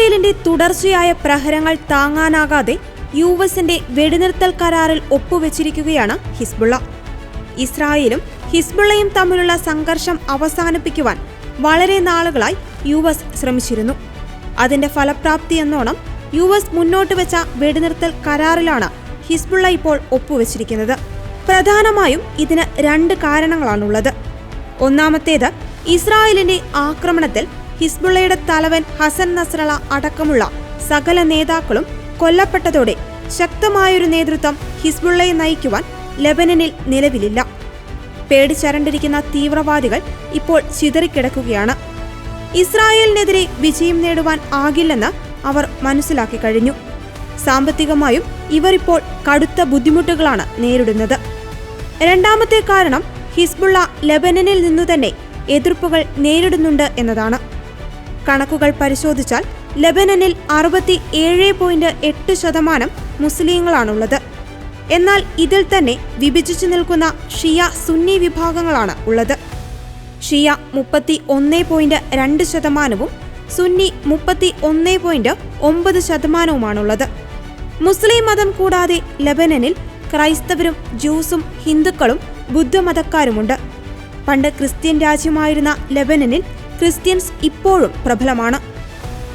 ഇസ്രായേലിന്റെ തുടർച്ചയായ പ്രഹരങ്ങൾ താങ്ങാനാകാതെ യുഎസിന്റെ വെടിനിർത്തൽ കരാറിൽ ഒപ്പുവെച്ചിരിക്കുകയാണ് ഹിസ്ബുള്ള. ഇസ്രായേലും ഹിസ്ബുള്ളയും തമ്മിലുള്ള സംഘർഷം അവസാനിപ്പിക്കുവാൻ വളരെ നാളുകളായി യുഎസ് ശ്രമിച്ചിരുന്നു. അതിന്റെ ഫലപ്രാപ്തി എന്നോണം യുഎസ് മുന്നോട്ട് വെച്ച വെടിനിർത്തൽ കരാറിലാണ് ഹിസ്ബുള്ള ഇപ്പോൾ ഒപ്പുവെച്ചിരിക്കുന്നത്. പ്രധാനമായും ഇതിന് 2 കാരണങ്ങളാണുള്ളത്. ഒന്നാമത്തേത്, ഇസ്രായേലിന്റെ ആക്രമണത്തിൽ ഹിസ്ബുള്ളയുടെ തലവൻ ഹസൻ നസ്രള്ള അടക്കമുള്ള സകല നേതാക്കളും കൊല്ലപ്പെട്ടതോടെ ശക്തമായൊരു നേതൃത്വം ഹിസ്ബുള്ളയെ നയിക്കുവാൻ ലെബനനിൽ നിലവിലില്ല. പേടിച്ചരണ്ടിരിക്കുന്ന തീവ്രവാദികൾ ഇപ്പോൾ ചിതറിക്കിടക്കുകയാണ്. ഇസ്രായേലിനെതിരെ വിജയം നേടുവാൻ ആകില്ലെന്ന് അവർ മനസ്സിലാക്കി കഴിഞ്ഞു. സാമ്പത്തികമായും ഇവരിപ്പോൾ കടുത്ത ബുദ്ധിമുട്ടുകളാണ് നേരിടുന്നത്. രണ്ടാമത്തെ കാരണം, ഹിസ്ബുള്ള ലെബനനിൽ നിന്നു തന്നെ എതിർപ്പുകൾ നേരിടുന്നുണ്ട് എന്നതാണ്. കണക്കുകൾ പരിശോധിച്ചാൽ ലെബനനിൽ 67.8% മുസ്ലിങ്ങളാണുള്ളത്. എന്നാൽ ഇതിൽ തന്നെ വിഭജിച്ചു നിൽക്കുന്ന ഷിയ സുന്നി വിഭാഗങ്ങളാണ് ഉള്ളത്. ഷിയ 31.2%, സുന്നി 31.9%. മുസ്ലിം മതം കൂടാതെ ലെബനനിൽ ക്രൈസ്തവരും ജ്യൂസും ഹിന്ദുക്കളും ബുദ്ധമതക്കാരുമുണ്ട്. പണ്ട് ക്രിസ്ത്യൻ രാജ്യമായിരുന്ന ലെബനനിൽ ക്രിസ്ത്യൻസ് ഇപ്പോഴും പ്രബലമാണ്.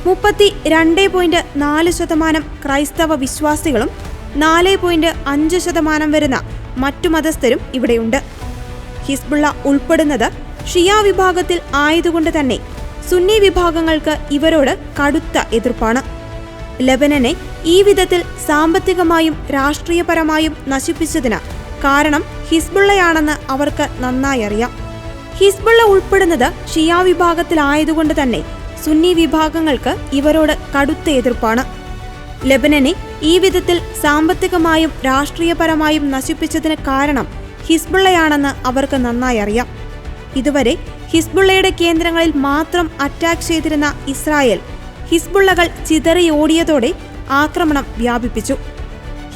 32.4% ക്രൈസ്തവ വിശ്വാസികളും 4.5% വരുന്ന മറ്റു മതസ്ഥരും ഇവിടെയുണ്ട്. ഹിസ്ബുള്ള ഉൾപ്പെടുന്നത് ഷിയ വിഭാഗത്തിൽ ആയതുകൊണ്ട് തന്നെ സുന്നി വിഭാഗങ്ങൾക്ക് ഇവരോട് കടുത്ത എതിർപ്പാണ്. ലെബനനെ ഈ വിധത്തിൽ സാമ്പത്തികമായും രാഷ്ട്രീയപരമായും നശിപ്പിച്ചതിന് കാരണം ഹിസ്ബുള്ളയാണെന്ന് അവർക്ക് നന്നായി അറിയാം. ഹിസ്ബുള്ള ഉൾപ്പെടുന്നത് ഷിയ വിഭാഗത്തിലായതുകൊണ്ട് തന്നെ സുന്നി വിഭാഗങ്ങൾക്ക് ഇവരോട് കടുത്ത എതിർപ്പാണ്. ലെബനനെ ഈ വിധത്തിൽ സാമ്പത്തികമായും രാഷ്ട്രീയപരമായും നശിപ്പിച്ചതിന് കാരണം ഹിസ്ബുള്ളയാണെന്ന് അവർക്ക് നന്നായി അറിയാം. ഇതുവരെ ഹിസ്ബുള്ളയുടെ കേന്ദ്രങ്ങളിൽ മാത്രം അറ്റാക്ക് ചെയ്തിരുന്ന ഇസ്രായേൽ ഹിസ്ബുള്ളകൾ ചിതറിയോടിയതോടെ ആക്രമണം വ്യാപിപ്പിച്ചു.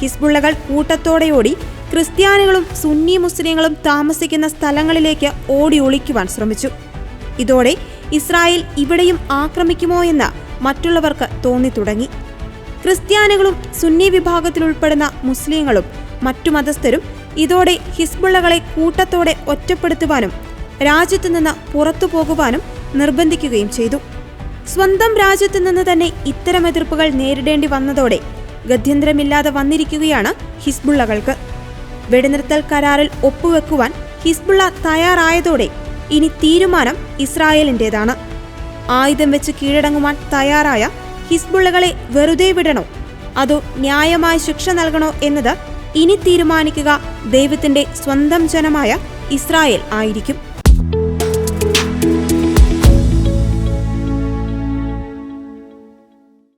ഹിസ്ബുള്ളകൾ കൂട്ടത്തോടെയോടി ക്രിസ്ത്യാനികളും സുന്നി മുസ്ലിങ്ങളും താമസിക്കുന്ന സ്ഥലങ്ങളിലേക്ക് ഓടി ഒളിക്കുവാൻ ശ്രമിച്ചു. ഇതോടെ ഇസ്രായേൽ ഇവിടെയും ആക്രമിക്കുമോ എന്ന് മറ്റുള്ളവർക്ക് തോന്നിത്തുടങ്ങി. ക്രിസ്ത്യാനികളും സുന്നി വിഭാഗത്തിലുൾപ്പെടുന്ന മുസ്ലിങ്ങളും മറ്റു മതസ്ഥരും ഇതോടെ ഹിസ്ബുള്ളകളെ കൂട്ടത്തോടെ ഒറ്റപ്പെടുത്തുവാനും രാജ്യത്തു നിന്ന് പുറത്തു പോകുവാനും നിർബന്ധിക്കുകയും ചെയ്തു. സ്വന്തം രാജ്യത്തു നിന്ന് തന്നെ ഇത്തരം എതിർപ്പുകൾ നേരിടേണ്ടി വന്നതോടെ ഗത്യന്തരമില്ലാതെ വന്നിരിക്കുകയാണ് ഹിസ്ബുള്ളകൾക്ക്. വെടിനിർത്തൽ കരാറിൽ ഒപ്പുവെക്കുവാൻ ഹിസ്ബുള്ള തയ്യാറായതോടെ ഇനി തീരുമാനം ഇസ്രായേലിൻ്റെതാണ്. ആയുധം വെച്ച് കീഴടങ്ങുവാൻ തയ്യാറായ ഹിസ്ബുള്ളകളെ വെറുതെ വിടണോ അതോ ന്യായമായ ശിക്ഷ നൽകണോ എന്നത് ഇനി തീരുമാനിക്കുക ദൈവത്തിന്റെ സ്വന്തം ജനമായ ഇസ്രായേൽ ആയിരിക്കും.